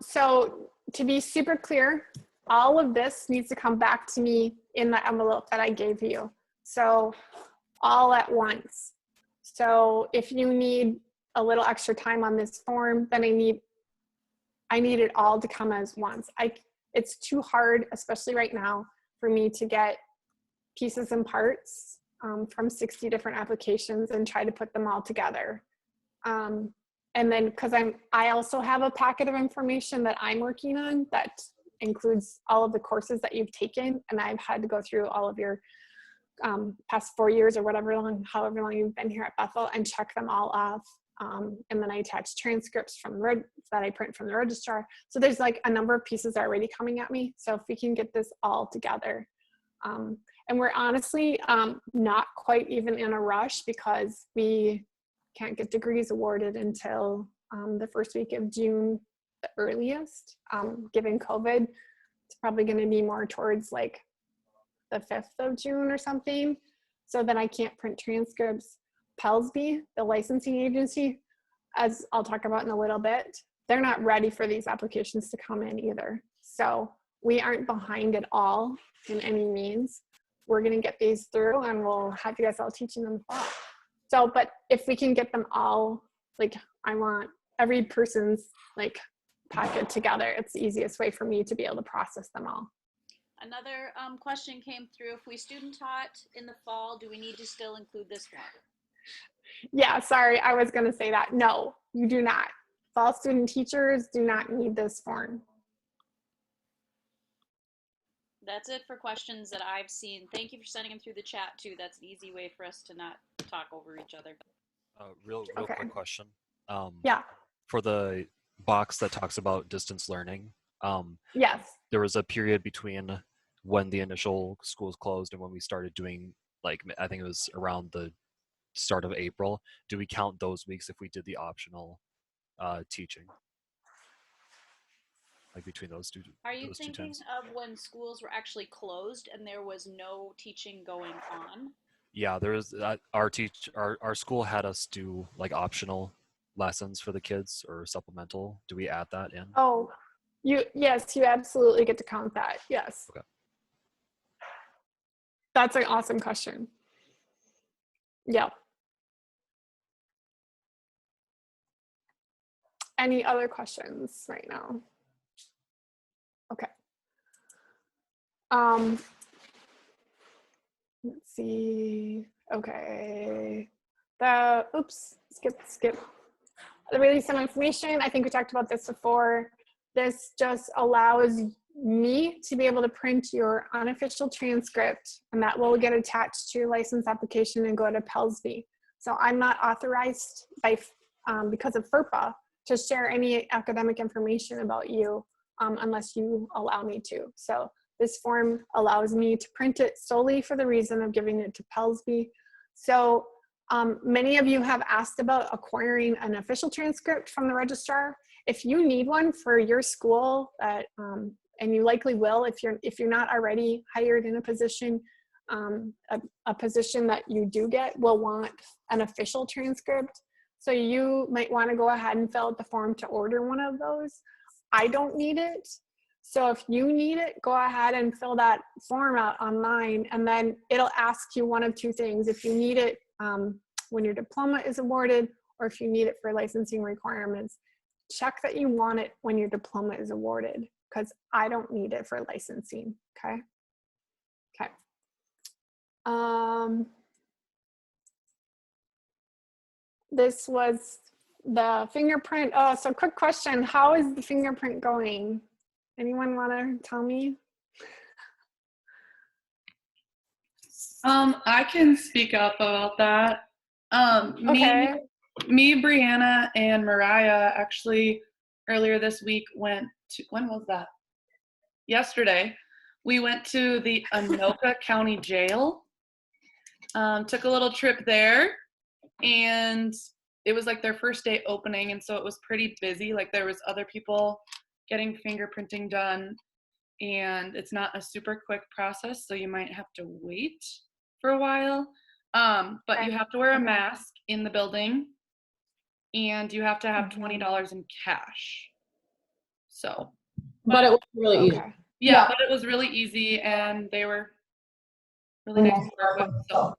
So to be super clear, all of this needs to come back to me in the envelope that I gave you. So all at once. So if you need a little extra time on this form, then I need it all to come as once. It's too hard, especially right now, for me to get pieces and parts from 60 different applications and try to put them all together. And then because I also have a packet of information that I'm working on that includes all of the courses that you've taken, and I've had to go through all of your past 4 years or however long you've been here at Bethel and check them all off. And then I attach transcripts that I print from the registrar. So there's like a number of pieces already coming at me. So if we can get this all together. And we're honestly not quite even in a rush because we can't get degrees awarded until the first week of June, the earliest. Given COVID, it's probably going to be more towards like the 5th of June or something. So then I can't print transcripts. Pelsby, the licensing agency, as I'll talk about in a little bit, they're not ready for these applications to come in either. So we aren't behind at all in any means. We're going to get these through and we'll have you guys all teaching them fall. So, but if we can get them all, like I want every person's like packet together, it's the easiest way for me to be able to process them all. Another question came through. If we student taught in the fall, do we need to still include this form? Yeah, sorry, I was going to say that. No, you do not. Fall student teachers do not need this form. That's it for questions that I've seen. Thank you for sending them through the chat too. That's an easy way for us to not talk over each other. Real Okay. quick question. Yeah. For the box that talks about distance learning, Yes. there was a period between when the initial schools closed and when we started doing, like, I think it was around the start of April. Do we count those weeks if we did the optional teaching? Like between those two? Are you those two thinking times? of when schools were actually closed and there was no teaching going on? Yeah, there was our school had us do like optional lessons for the kids or supplemental. Do we add that in? Oh, yes, you absolutely get to count that. Yes. Okay. That's an awesome question. Yeah. Any other questions right now? Okay. Let's see. Okay. Skip. The release some information. I think we talked about this before. This just allows me to be able to print your unofficial transcript, and that will get attached to your license application and go to Pelsby. So I'm not authorized because of FERPA to share any academic information about you unless you allow me to. So this form allows me to print it solely for the reason of giving it to Pelsby. So many of you have asked about acquiring an official transcript from the registrar. If you need one for your school, and you likely will if you're not already hired in a position, a position that you do get will want an official transcript. So you might want to go ahead and fill out the form to order one of those. I don't need it. So if you need it, go ahead and fill that form out online, and then it'll ask you one of two things. If you need it when your diploma is awarded, or if you need it for licensing requirements, check that you want it when your diploma is awarded, because I don't need it for licensing, okay? Okay. This was the fingerprint. Oh, so quick question. How is the fingerprint going? Anyone want to tell me? I can speak up about that. Okay. Me, Brianna, and Mariah actually earlier this week went to, when was that? Yesterday. We went to the Anoka County Jail. Took a little trip there, and it was like their first day opening, and so it was pretty busy. Like there was other people getting fingerprinting done, and it's not a super quick process, so you might have to wait for a while. But you have to wear a mask in the building, and you have to have $20 in cash. So, But it was really easy. Okay. yeah, Yeah. but it was really easy and they were really nice to work with. So,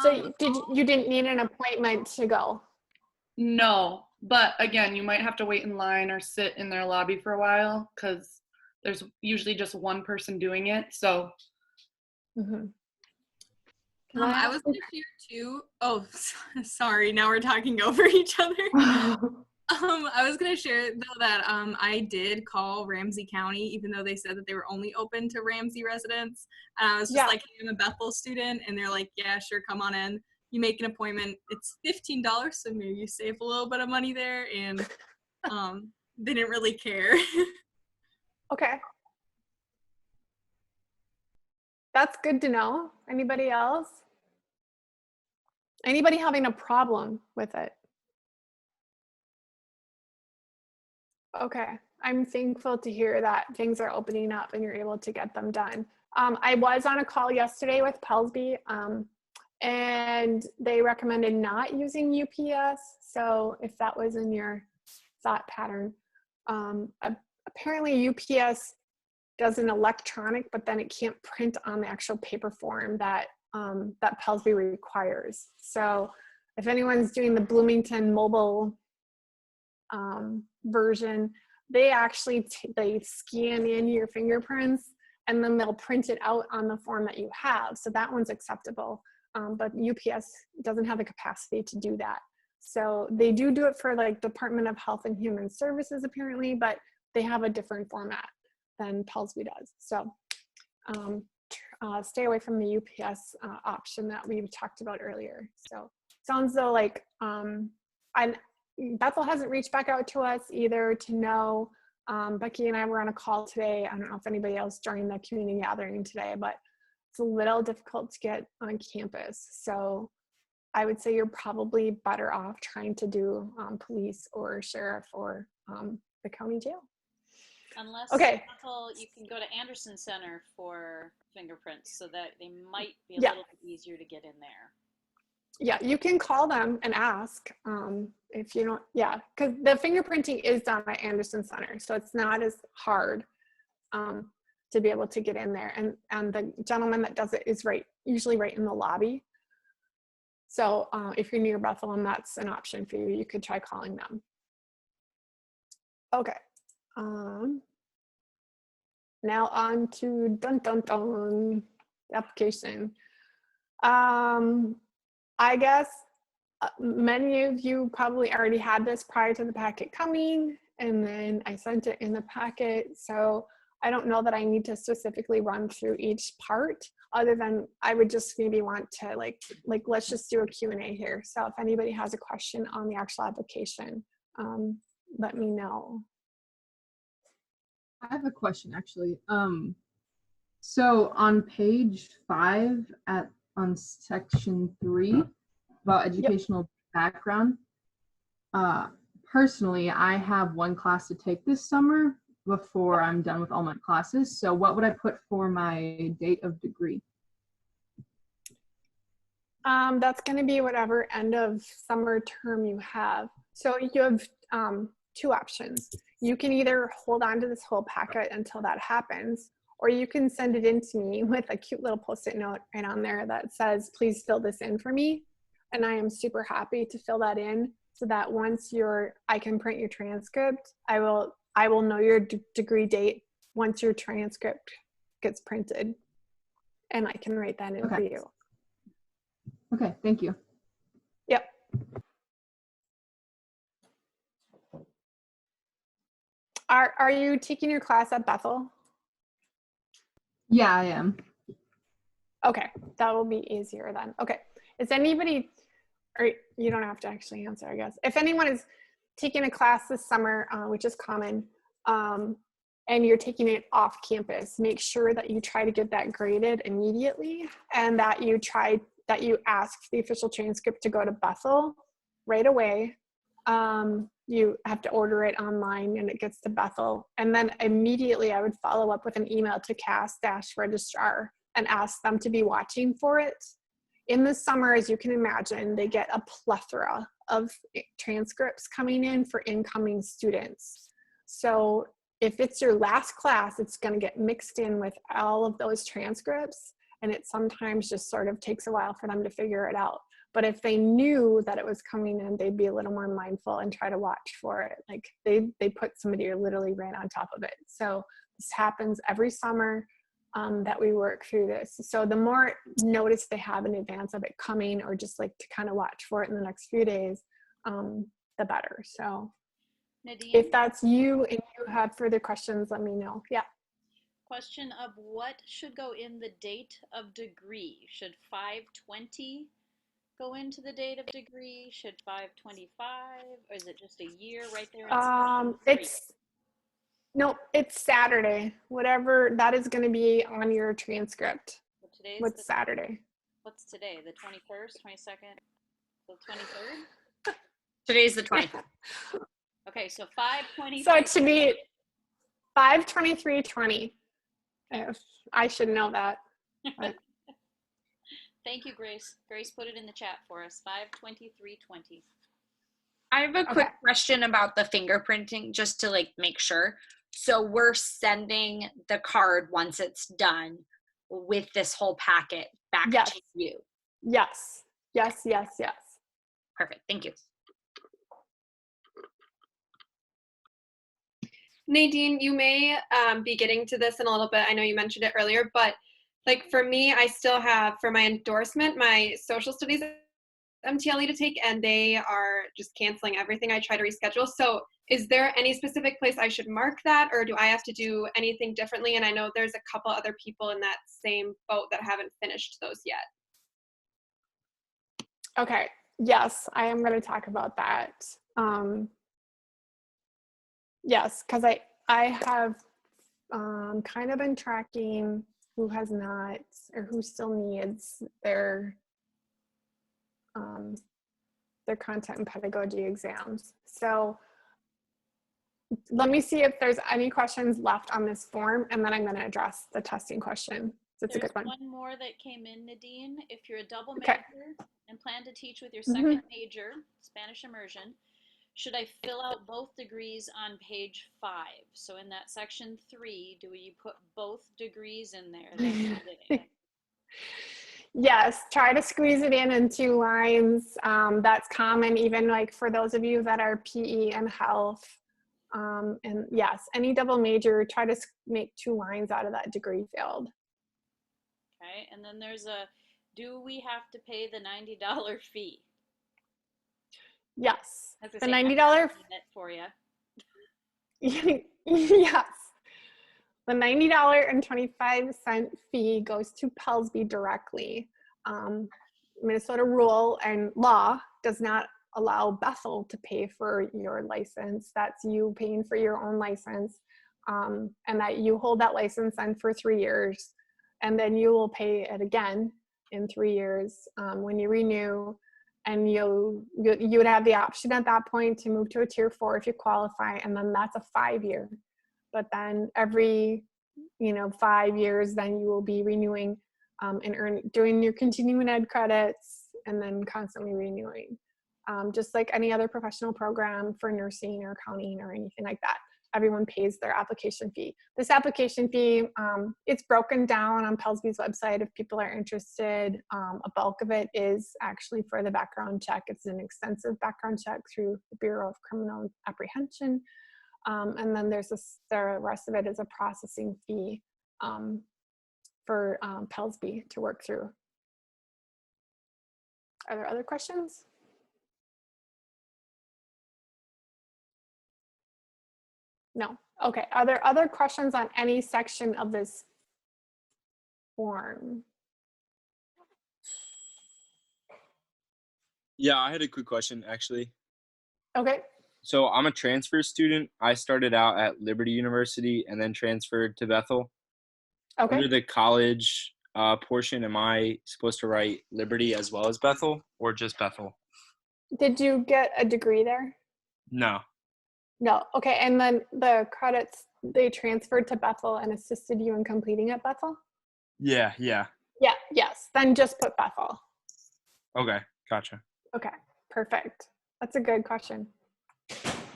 So you didn't need an appointment to go? no, but again, you might have to wait in line or sit in their lobby for a while because there's usually just one person doing it. So, Mhm. I was gonna share too. Oh, sorry. Now we're talking over each other. I was gonna share though that I did call Ramsey County, even though they said that they were only open to Ramsey residents. And I was just like, hey, I'm a Bethel student, and they're like, yeah, sure, come on in. You make an appointment. It's $15, so maybe you save a little bit of money there. And they didn't really care. Okay. That's good to know. Anybody else? Anybody having a problem with it? Okay. I'm thankful to hear that things are opening up and you're able to get them done. I was on a call yesterday with Pelsby, and they recommended not using UPS. So if that was in your thought pattern, apparently UPS does an electronic, but then it can't print on the actual paper form that that Pelsby requires. So if anyone's doing the Bloomington mobile version, they actually they scan in your fingerprints and then they'll print it out on the form that you have. So that one's acceptable, but UPS doesn't have the capacity to do that. So they do it for like Department of Health and Human Services apparently, but they have a different format than Pelsby does. So stay away from the UPS option that we talked about earlier. So sounds though like Bethel hasn't reached back out to us either to know. Becky and I were on a call today. I don't know if anybody else joined the community gathering today, but it's a little difficult to get on campus. So I would say you're probably better off trying to do police or sheriff or the county jail. Unless Okay. Bethel, you can go to Anderson Center for fingerprints, so that they might be a Yeah. little bit easier to get in there. Yeah, you can call them and ask if you don't, yeah, because the fingerprinting is done at Anderson Center, so it's not as hard to be able to get in there. And the gentleman that does it is usually right in the lobby. So if you're near Bethlehem, that's an option for you. You could try calling them. Okay. Now on to the application. I guess many of you probably already had this prior to the packet coming, and then I sent it in the packet. So I don't know that I need to specifically run through each part, other than I would just maybe want to like let's just do a Q&A here. So if anybody has a question on the actual application, let me know. I have a question actually. So on page 5 on section 3 about educational background, personally, I have one class to take this summer before I'm done with all my classes. So what would I put for my date of degree? That's going to be whatever end of summer term you have. So you have two options. You can either hold on to this whole packet until that happens, or you can send it in to me with a cute little post-it note right on there that says, please fill this in for me. And I am super happy to fill that in so that once I can print your transcript, I will know your degree date once your transcript gets printed, and I can write that in for you. Okay, thank you. Yep. Are you taking your class at Bethel? Yeah, I am. Okay, that will be easier then. Okay, is anybody, or you don't have to actually answer, I guess. If anyone is taking a class this summer, which is common, and you're taking it off campus, make sure that you try to get that graded immediately, and that you ask the official transcript to go to Bethel right away. You have to order it online and it gets to Bethel. And then immediately I would follow up with an email to CAS-registrar and ask them to be watching for it. In the summer, as you can imagine, they get a plethora of transcripts coming in for incoming students. So if it's your last class, it's going to get mixed in with all of those transcripts, and it sometimes just sort of takes a while for them to figure it out. But if they knew that it was coming in, they'd be a little more mindful and try to watch for it. Like they put somebody literally right on top of it. So this happens every summer that we work through this. So the more notice they have in advance of it coming, or just like to kind of watch for it in the next few days, the better. So Nadine, if that's you and you have further questions, let me know. Yeah. question of what should go in the date of degree? Should 5/20 go into the date of degree? Should 5/25, or is it just a year right there? It's Saturday. Whatever that is going to be on your transcript. So today's What's Saturday? What's today? The 21st, 22nd, the 23rd? Today's the 20th. Okay, so 5/20. So it should be 5/23/20. I should know that. But. Thank you, Grace. Grace put it in the chat for us. 5/23/20. I have a quick question about the fingerprinting, just to like make sure. So we're sending the card once it's done with this whole packet back to you. Yes. Yes. Yes. Yes. Perfect. Thank you. Nadine, you may be getting to this in a little bit. I know you mentioned it earlier, but like for me, I still have for my endorsement, my social studies MTLE to take, and they are just canceling everything. I try to reschedule. So is there any specific place I should mark that, or do I have to do anything differently? And I know there's a couple other people in that same boat that haven't finished those yet. Okay. Yes, I am going to talk about that. Yes, because I have kind of been tracking who has not, or who still needs their content and pedagogy exams. So let me see if there's any questions left on this form, and then I'm going to address the testing question. That's a good one. One more that came in, Nadine. If you're a double major and plan to teach with your second major, Spanish immersion, should I fill out both degrees on page 5? So in that section 3, do you put both degrees in there? Yes, try to squeeze it in 2 lines. That's common, even like for those of you that are PE and health. And yes, any double major, try to make 2 lines out of that degree field. Okay, and then there's do we have to pay the $90 fee? Yes, the $90 for you. Yes, the $90.25 fee goes to Pelsby directly. Minnesota rule and law does not allow Bethel to pay for your license. That's you paying for your own license, and that you hold that license then for 3 years, and then you will pay it again in 3 years when you renew. And you would have the option at that point to move to a tier 4 if you qualify, and then that's a 5-year. But then every 5 years, then you will be renewing and doing your continuing ed credits, and then constantly renewing, just like any other professional program for nursing or accounting or anything like that. Everyone pays their application fee. This application fee, it's broken down on Pelsby's website if people are interested. A bulk of it is actually for the background check. It's an extensive background check through the Bureau of Criminal Apprehension. And then there's the rest of it is a processing fee for Pelsby to work through. Are there other questions? No. Okay. Are there other questions on any section of this form? Yeah, I had a quick question actually. Okay. So I'm a transfer student. I started out at Liberty University and then transferred to Bethel. Okay. Under the college portion, am I supposed to write Liberty as well as Bethel, or just Bethel? Did you get a degree there? No. No. Okay. And then the credits, they transferred to Bethel and assisted you in completing at Bethel? Yeah. Yeah. Yes. Then just put Bethel. Okay. Gotcha. Okay. Perfect. That's a good question.